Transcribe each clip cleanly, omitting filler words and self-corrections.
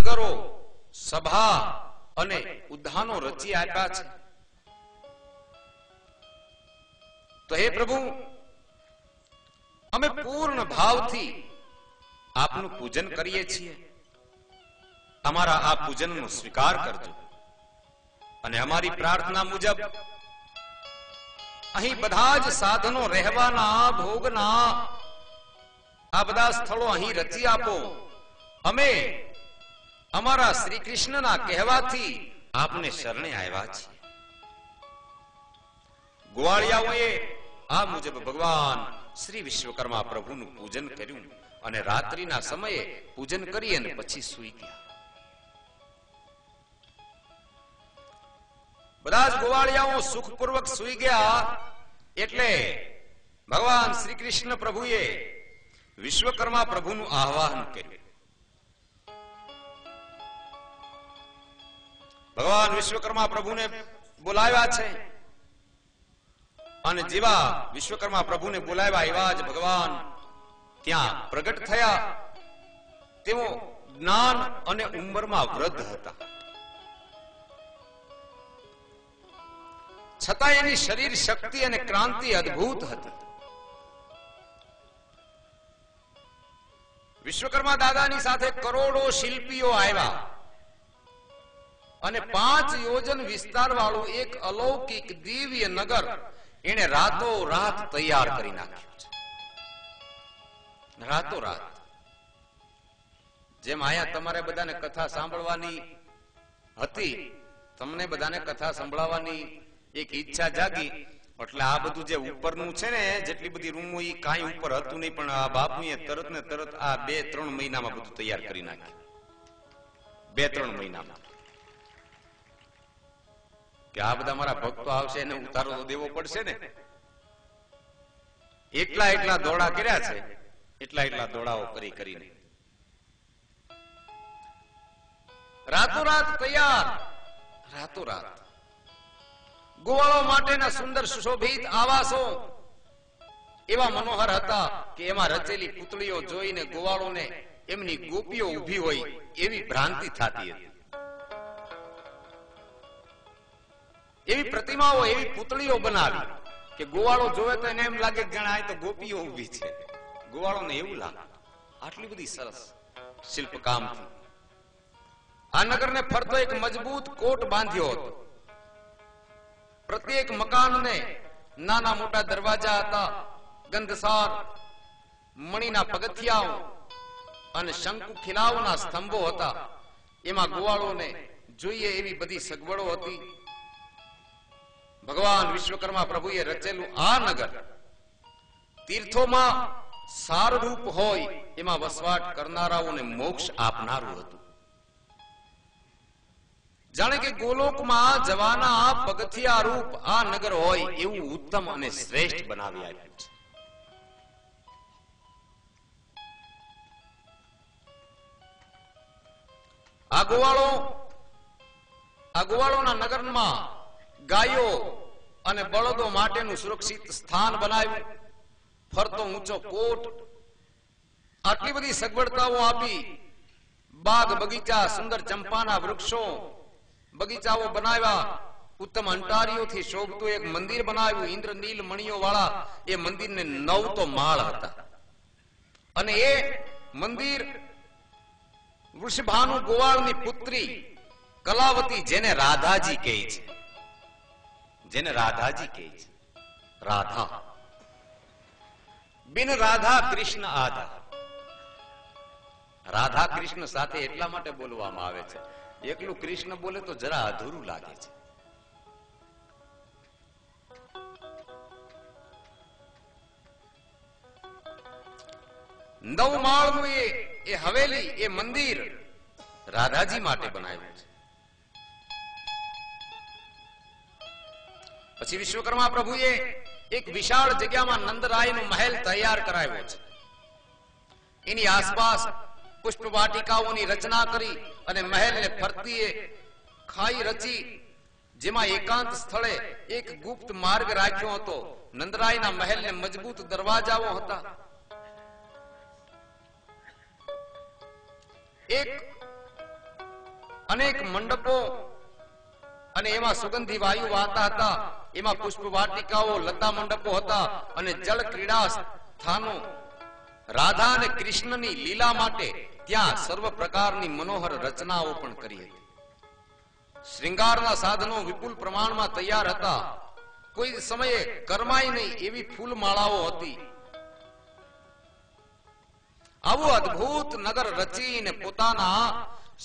નગરો, સભા અને ઉદ્યાનો રચી આપ્યા છે. તો હે પ્રભુ, અમે પૂર્ણ ભાવથી આપનું પૂજન કરીએ છીએ. અમારા આ પૂજનનો સ્વીકાર કરજો અને અમારી પ્રાર્થના મુજબ અહીં બધા જ સાધનો રહેવાના, ભોગના આ બધા સ્થળો અહીં રચી આપો. અમે અમારા શ્રી કૃષ્ણના કહેવાથી આપને શરણે આવ્યા છીએ. ગોવાળિયાઓએ આ મુજબ ભગવાન શ્રી વિશ્વકર્મા પ્રભુનું પૂજન કર્યું અને રાત્રિના સમયે પૂજન કરી અને પછી સૂઈ ગયા. બધા જ ગોવાળિયાઓ સુખપૂર્વક સૂઈ ગયા એટલે ભગવાન શ્રી કૃષ્ણ પ્રભુએ વિશ્વકર્મા પ્રભુનું આહ્વાન કર્યું. ભગવાન વિશ્વકર્મા પ્રભુને બોલાવ્યા છે અને જેવા વિશ્વકર્મા પ્રભુને બોલાવ્યા એવા જ ભગવાન ત્યાં પ્રગટ થયા. તેઓ જ્ઞાન અને ઉંમરમાં વૃદ્ધ હતા, છતાં એની શરીર શક્તિ અને ક્રાંતિ અદ્ભુત હતી. વિશ્વકર્મા દાદાની સાથે કરોડો શિલ્પીઓ આવ્યા અને 5 યોજન વિસ્તાર વાળું એક અલૌકિક દિવ્ય નગર એને રાતો રાત તૈયાર કરી નાખ્યું છે. રાતો રાત. જેમ આયા તમારે બધાને કથા સાંભળવાની હતી, તમને બધાને કથા સંભળાવવાની એક ઈચ્છા જાગી, એટલે આ બધું જે ઉપરનું છે ને, જેટલી બધી રૂમો એ કાંઈ ઉપર હતું નહીં, પણ આ બાપુએ તરત ને તરત આ 2-3 મહિનામાં બધું તૈયાર કરી નાખ્યું. 2-3 મહિનામાં કે આ બધા મારા ભક્તો આવશે એને ઉતારો તો દેવો પડશે ને. એટલા દોડા કર્યા છે, એટલા દોડાઓ કરીને રાતોરાત તૈયાર. રાતોરાત ગોવાળો માટેના સુંદર સુશોભિત આવાસો એવા મનોહર હતા કે એમાં રચેલી પુતળીઓ જોઈને ગોવાળોને એમની ગોપીઓ ઊભી હોય એવી ભ્રાંતિ થતી હતી. એવી પ્રતિમાઓ, એવી પુતળીઓ બનાવી કે ગોવાળો જોવે તો એને એમ લાગે કે જાણે આ તો ગોપીઓ ઊભી છે. ગોવાળોને એવું લાગે. આટલી બધી સરસ શિલ્પકામથી આ નગરને ફરતો એક મજબૂત કોટ બાંધ્યો હતો. પ્રત્યેક મકાનને નાના મોટા દરવાજા હતા, ગંધસાર મણીના પગથિયાઓ અને શંકુ ખીલાઓના સ્તંભો હતા. એમાં ગોવાળોને જોઈએ એવી બધી સગવડો હતી. ભગવાન વિશ્વકર્મા પ્રભુએ રચેલું આ નગર તીર્થોમાં સારરૂપ હોય એમાં વસવાટ કરનારાઓને મોક્ષ આપનારું હતું. જાણે કે ગોલોકમાં જવાના પગથિયા રૂપ આ નગર હોય એવું ઉત્તમ અને શ્રેષ્ઠ બનાવી આપ્યું છે. આ ગોવાળોના નગરમાં ગાયો અને બળદો માટેનું સુરક્ષિત સ્થાન બનાવ્યું. ફરતો ઊંચો કોટ, આટલી બધી સગવડતાઓ આપી. બાગ બગીચા, સુંદર ચંપાના વૃક્ષો, બગીચાઓ બનાવ્યા. ઉત્તમ અંટારીઓથી શોભતું એક મંદિર બનાવ્યું. ઇન્દ્રનીલ મણીઓ વાળા એ મંદિરને 9 તો માળ હતા અને એ મંદિર વૃષભાનુ ગોવાળની પુત્રી કલાવતી, જેને રાધાજી કહે છે, રાધા. બિન રાધા કૃષ્ણ આધા. રાધા કૃષ્ણ સાથે એટલા માટે બોલવામાં આવે છે, એકલું કૃષ્ણ બોલે તો જરા અધૂરું લાગે છે. નવ માળનું એ હવેલી, એ મંદિર રાધાજી માટે બનાવ્યું છે. પછી વિશ્વકર્મા પ્રભુએ એક વિશાળ જગ્યામાં નંદરાયનો મહેલ તૈયાર કરાવ્યો છે. એની આસપાસ પુષ્પ વાટિકાઓની રચના કરી અને મહેલને ફરતી ખાઈ રચી, જેમાં એકાંત સ્થળે એક ગુપ્ત માર્ગ રાખ્યો હતો. નંદરાયના મહેલને મજબૂત દરવાજાઓ હતા. એક અનેક મંડપો અને એમાં સુગંધી વાયુ વાતા હતા, એમાં પુષ્પ વાટિકાઓ, લતા મંડપો હતા અને જળ ક્રીડા સ્થાનો, રાધા અને કૃષ્ણની લીલા માટે ત્યાં સર્વ પ્રકારની મનોહર રચનાઓ પણ કરી હતી. શ્રૃંગારના સાધનો વિપુલ પ્રમાણમાં તૈયાર હતા. કોઈ સમયે કરમાય નહીં એવી ફૂલમાળાઓ હતી. આવું અદ્ભુત નગર રચીને પોતાના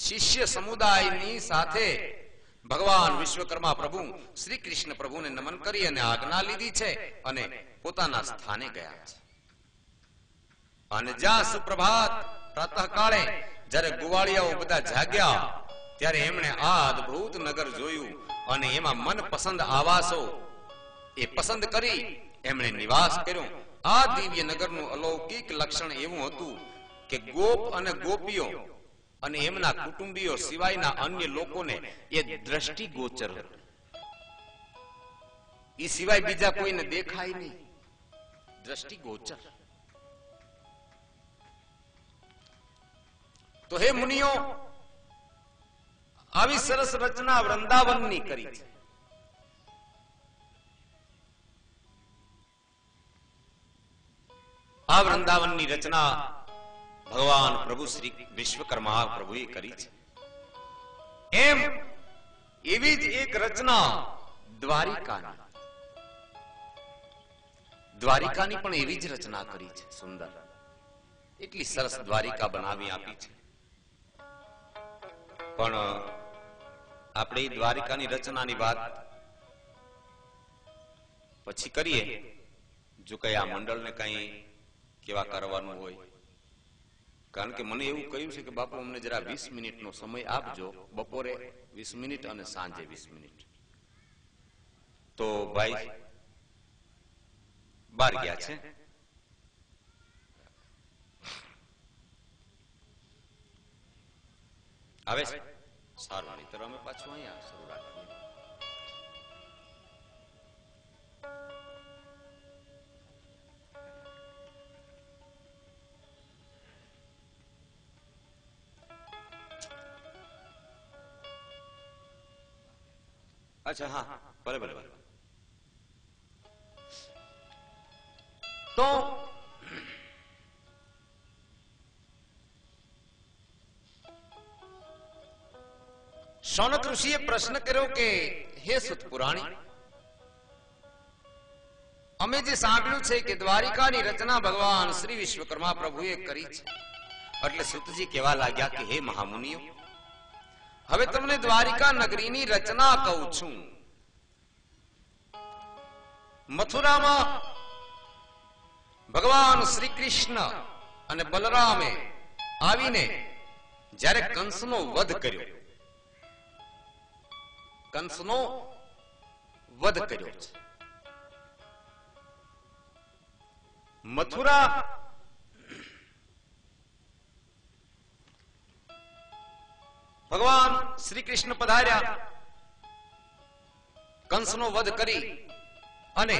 શિષ્ય સમુદાયની સાથે ભગવાન વિશ્વકર્મા પ્રભુ શ્રી કૃષ્ણ પ્રભુને નમન કરી અને આજ્ઞા લીધી છે અને પોતાના સ્થાને ગયા છે. અને જ્યાં સુપ્રભાત પ્રાતઃકાળે જ્યારે ગુવાળિયાઓ બધા જાગ્યા ત્યારે એમણે આ અદ્ભુત નગર જોયું અને એમાં મનપસંદ આવાસો એ પસંદ કરી એમણે નિવાસ કર્યો. આ દિવ્ય નગરનું અલૌકિક લક્ષણ એવું હતું કે ગોપ અને ગોપીઓ અને એમના કુટુંબીઓ સિવાયના અન્ય લોકોને એ દ્રષ્ટિ ગોચર હતું. એ સિવાય બીજા કોઈને દેખાય નહીં, દ્રષ્ટિ ગોચર. તો હે મુનિઓ, આવી સરસ રચના વૃંદાવનની કરી છે. આ વૃંદાવનની રચના ભગવાન પ્રભુ શ્રી વિશ્વકર્મા પ્રભુએ કરી છે. એમ એવી જ એક રચના દ્વારિકાની. દ્વારિકાની પણ એવી જ રચના કરી છે, સુંદર. એટલી સરસ દ્વારિકા બનાવી આપી છે. પણ આપણે દ્વારિકાની રચનાની વાત પછી કરીએ, જો કઈ આ મંડળને કઈ કેવા કરવાનું હોય. કારણ કે મને એવું કહ્યું છે કે બાપુ અમને જરા 20 મિનિટનો સમય આપજો, બપોરે 20 મિનિટ અને સાંજે 20 મિનિટ. તો ભાઈ બહાર ગયા છે. આવે છે સારું, નહીતર અમે પાછું અહીંયા શરૂ રાખીએ. અચ્છા, હા, ભલે ભલે ભલે. તો શૌનક ઋષિએ પ્રશ્ન કર્યો કે હે સુત પુરાણી, અમે જે સાંભળ્યું છે કે દ્વારિકાની રચના ભગવાન શ્રી વિશ્વકર્મા પ્રભુએ કરી છે. એટલે સુતજી કહેવા લાગ્યા કે હે મહામુનિઓ, હવે તમને દ્વારિકા નગરીની રચના કહું છું. મથુરામાં ભગવાન શ્રી કૃષ્ણ અને બલરામે આવીને જ્યારે કંસનો વધ કર્યો, કંસનો વધ કર્યો છે. મથુરા ભગવાન શ્રી કૃષ્ણ પધાર્યા, કંસનો વધ કરી અને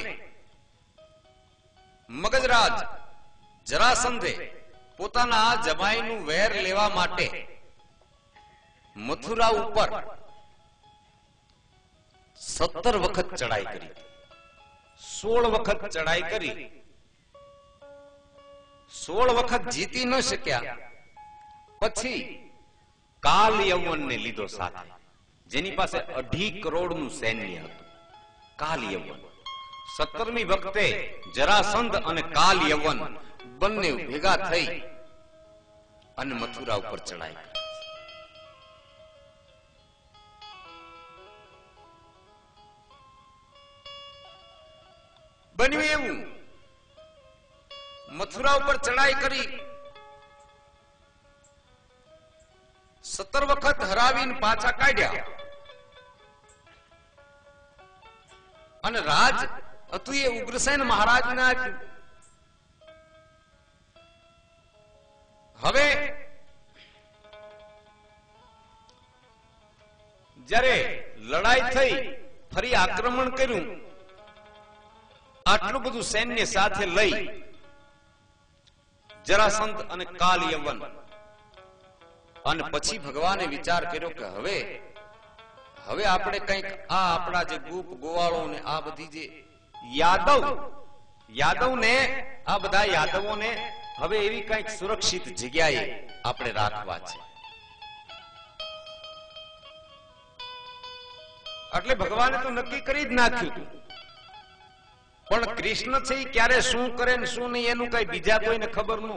મગધરાજ જરાસંધે પોતાના જમાઈનું વેર લેવા માટે મથુરા ઉપર 17 વખત ચડાઈ કરી, 16 વખત ચડાઈ કરી, 16 વખત જીતી ન શક્યા. પછી કાલ યવનને લીધો સાથે, જેની પાસે 2.5 કરોડનું સૈન્ય હતું. કાલ યવન 17મી વખતે જરાસંધ અને કાલ યવન બંને ભેગા થઈ અને મથુરા ઉપર ચડાઈ કરી. બન્યું એવું, મથુરા ઉપર ચડાઈ કરી 17 વખત હરાવીને પાછા કાઢ્યા અને રાજ હતું એ ઉગ્રસેન મહારાજને આપ્યું. હવે જ્યારે લડાઈ થઈ, ફરી આક્રમણ કર્યું, આટલું બધું સૈન્ય સાથે લઈ જરાસંધ અને કાલ યવન અને પછી ભગવાને વિચાર કર્યો કે હવે આપણે કંઈક આ આપણા જે ગોપ ગોવાળો ને આ બધી જે યાદવ ને આ બધા યાદવોને હવે એવી કંઈક સુરક્ષિત જગ્યાએ આપણે રાખવા છે. એટલે ભગવાને તો નક્કી કરી જ નાખ્યું હતું, પણ કૃષ્ણ છે એ ક્યારે શું કરે ને શું નહીં એનું કઈ બીજા કોઈને ખબર ન.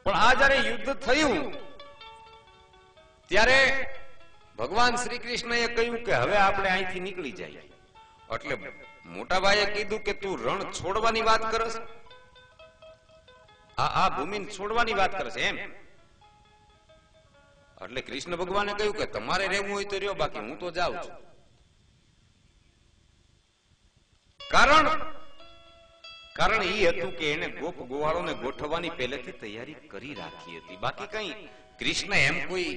પણ આ જયારે યુદ્ધ થયું ત્યારે ભગવાન શ્રી કૃષ્ણએ કહ્યું કે હવે આપણે અહીંથી નીકળી જાય. એટલે મોટા ભાઈએ કીધું કે તું રણ છોડવાની વાત કરસ, આ ભૂમિ છોડવાની વાત કરસ એમ. એટલે કૃષ્ણ ભગવાને કહ્યું કે તમારે રહેવું હોય તો રહ્યો, બાકી હું તો જાઉં છું. કારણ એ હતું કે એને ગોપ ગોવાળોને ગોઠવવાની પહેલેથી તૈયારી કરી રાખી હતી. બાકી કઈ કૃષ્ણ એમ કોઈ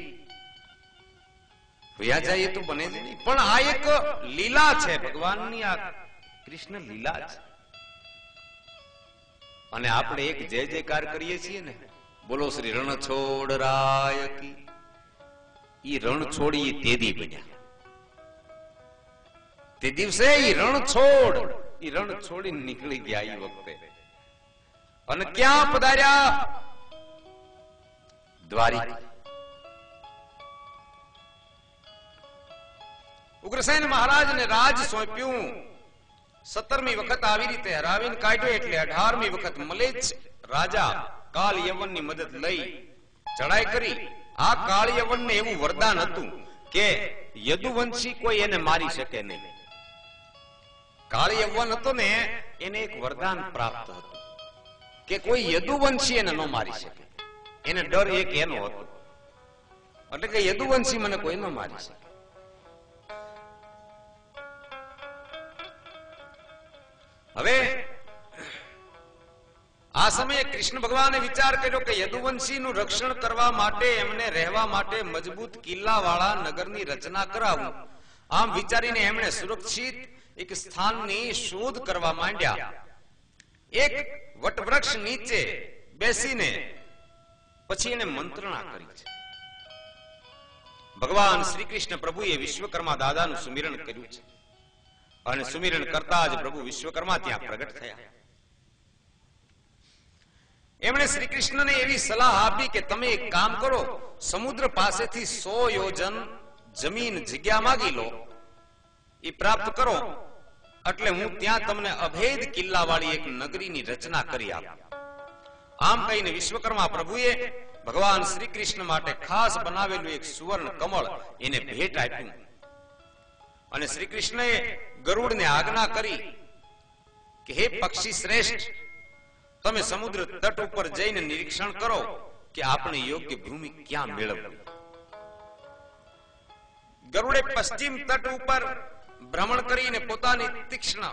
વયા જાય તો બને જ નહીં. પણ આ એક લીલા છે ભગવાનની, આ કૃષ્ણ લીલા છે. અને આપણે એક જય જયકાર કરીએ છીએ ને, બોલો શ્રી રણછોડ રાય કી. ઈ રણ છોડી તેદી બન્યા. તે દિવસે ઈ રણ છોડી નીકળી ગયા એ વખતે. અને ક્યાં પધાર્યા? દ્વારિકા. ઉગ્રસેન મહારાજને રાજ સોંપ્યું. 17મી વખત આવી રીતે હરાવીને કાઢ્યો. એટલે 18મી વખત મલેચ્છ રાજા કાલ યવનની મદદ લઈ ચડાઈ કરી. આ કાળ યવનને એવું વરદાન હતું કે યદુવંશી કોઈ એને મારી શકે નહીં. કાળ યવન હતો ને એને એક વરદાન પ્રાપ્ત હતું કે કોઈ યદુવંશી એને ન મારી શકે. એને ડર એક એનો હતો, એટલે કે યદુવંશી મને કોઈ ન મારી શકે. હવે આ સમયે કૃષ્ણ ભગવાને વિચાર કર્યો કે યદુવંશીનું રક્ષણ કરવા માટે, એમને રહેવા માટે મજબૂત કિલ્લાવાળા નગરની રચના કરાવું. આમ વિચારીને એમણે સુરક્ષિત એક સ્થાનની શોધ કરવા માંડ્યા. એક વટવૃક્ષ નીચે બેસીને પછી એને મંત્રણા કરી છે. ભગવાન શ્રી કૃષ્ણ પ્રભુએ વિશ્વકર્મા દાદાનું સુમિરન કર્યું છે. અને સુમિરન કરતા જ પ્રભુ વિશ્વકર્મા ત્યાં પ્રગટ થયા. એમણે શ્રી કૃષ્ણને એવી સલાહ આપી કે તમે એક કામ કરો, સમુદ્ર પાસેથી 100 યોજન જમીન જગ્યા માંગી લો, એ પ્રાપ્ત કરો, એટલે હું ત્યાં તમને અભેદ કિલ્લા વાળી એક નગરીની રચના કરી આપું. આમ કહીને વિશ્વકર્મા પ્રભુએ ભગવાન શ્રી કૃષ્ણ માટે ખાસ બનાવેલું એક સુવર્ણ કમળ એને ભેટ આપ્યું. અને શ્રી કૃષ્ણએ ગરુડને આજ્ઞા કરી કે હે પક્ષી શ્રેષ્ઠ, તમે સમુદ્ર તટ ઉપર જઈને નિરીક્ષણ કરો કે આપણે યોગ્ય ભૂમિ ક્યાં મેળવવી. ગરુડે પશ્ચિમ તટ ઉપર ભ્રમણ કરીને પોતાની તીક્ષ્ણ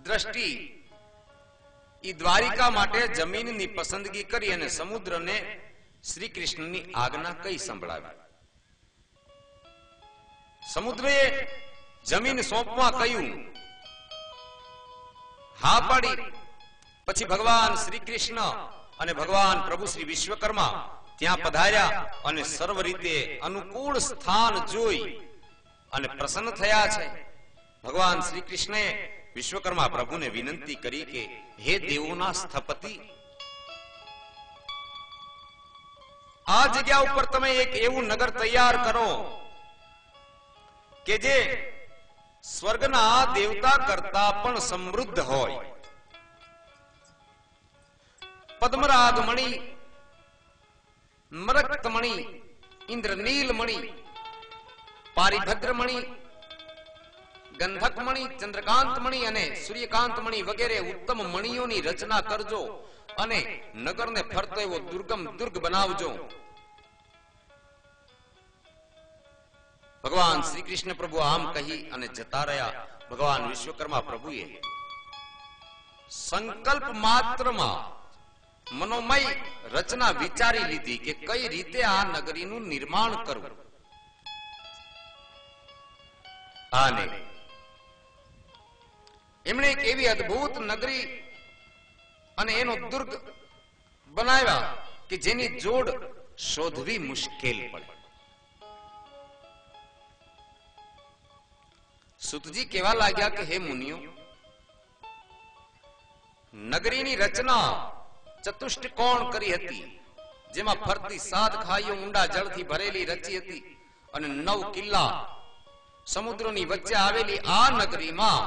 દ્રષ્ટિ ઈ દ્વારિકા માટે જમીનની પસંદગી કરી અને સમુદ્રને શ્રી કૃષ્ણની આજ્ઞા કઈ સંભળાવી. સમુદ્રએ જમીન સોંપવા કહ્યું, હા પાડી. પછી ભગવાન શ્રી કૃષ્ણ અને ભગવાન પ્રભુ શ્રી વિશ્વકર્મા ત્યાં પધાર્યા અને સર્વ રીતે અનુકૂળ સ્થાન જોઈ અને પ્રસન્ન થયા છે. ભગવાન શ્રી કૃષ્ણએ વિશ્વકર્મા પ્રભુને વિનંતી કરી કે હે દેવોના સ્થપતિ, આ જગ્યા ઉપર તમે એક એવું નગર તૈયાર કરો કે જે સ્વર્ગના દેવતા કરતા પણ સમૃદ્ધ હોય. પદ્મરાગ મણિ, મરકત મણિ, ઇન્દ્રનીલ મણિ, પારિભદ્ર મણિ, ગંધક મણિ, ચંદ્રકાંત મણિ અને સૂર્યકાંત મણિ વગેરે ઉત્તમ મણિઓની રચના કરજો અને નગરને ફરતો એવો દુર્ગમ દુર્ગ બનાવજો. ભગવાન શ્રી કૃષ્ણ પ્રભુ આમ કહી અને જતા રહ્યા. ભગવાન વિશ્વકર્મા પ્રભુએ સંકલ્પ માત્રમાં મનોમય રચના વિચારી લીધી કે કઈ રીતે આ નગરીનું નિર્માણ કરવું. આને એમણે એક એવી અદ્ભુત નગરી અને એનો દુર્ગ બનાવ્યા કે જેની જોડ શોધવી મુશ્કેલ પડે. સુતજી કહેવા લાગ્યા કે હે મુનિઓ, નગરીની રચના ચતુષ્ટકોણ કરી હતી, જેમાં ફરતી 7 ખાઈઓ ઊંડા જળથી ભરેલી રચી હતી અને 9 કિલ્લા સમુદ્રની વચ્ચે આવેલી આ નગરીમાં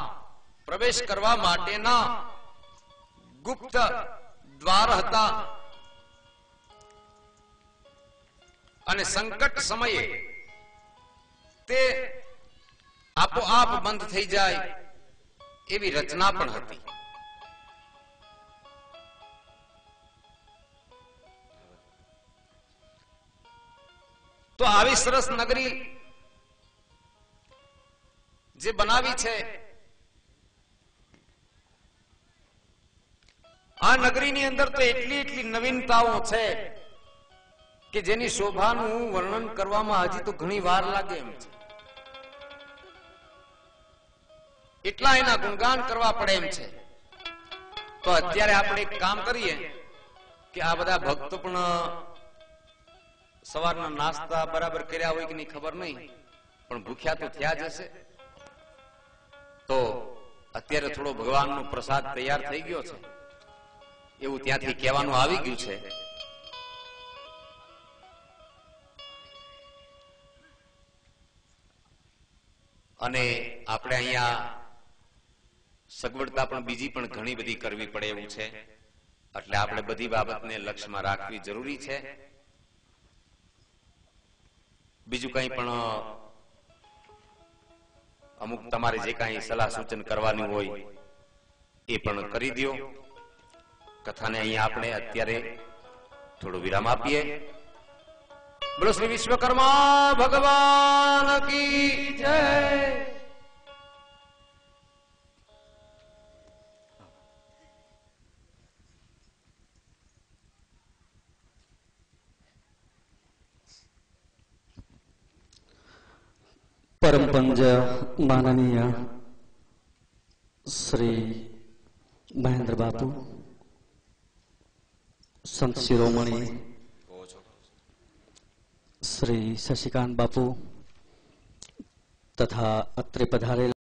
પ્રવેશ કરવા માટેના ગુપ્ત દ્વાર હતા અને સંકટ સમયે તે આપોઆપ બંધ થઈ જાય એવી રચના પણ હતી. તો આવી સરસ નગરી જે બનાવી છે, આ નગરીની અંદર તો એટલી નવીનતાઓ છે કે જેની શોભાનું વર્ણન કરવામાં હજી તો ઘણી વાર લાગે એમ છે. એટલા એના ગુણગાન કરવા પડે એમ છે. તો અત્યારે આપણે એક કામ કરીએ કે આ બધા ભક્તો પણ સવારના નાસ્તા બરાબર કર્યા હોય કે નહીં ખબર નહીં, પણ ભૂખ્યા તો થયા જ હશે. તો અત્યારે થોડો ભગવાનનો પ્રસાદ તૈયાર થઈ ગયો છે એવું ત્યાંથી કહેવાનું આવી ગયું છે. અને આપણે અહીંયા સગવડતા પણ બીજી પણ ઘણી બધી કરવી પડે એવું છે, એટલે આપણે બધી બાબતને લક્ષ્યમાં રાખવી જરૂરી છે. બીજું કંઈ પણ અમુક તમારે જે કાંઈ સલાહ સૂચન કરવાનું હોય એ પણ કરી દો. કથાને અહીંયા આપણે અત્યારે થોડો વિરામ આપીએ. બોલો શ્રી વિશ્વકર્મા ભગવાન કી જય. परम पंज माननीय श्री महेंद्र बापू, संत शिरोमणि श्री शशिकांत बापू तथा अत्रे पधारेला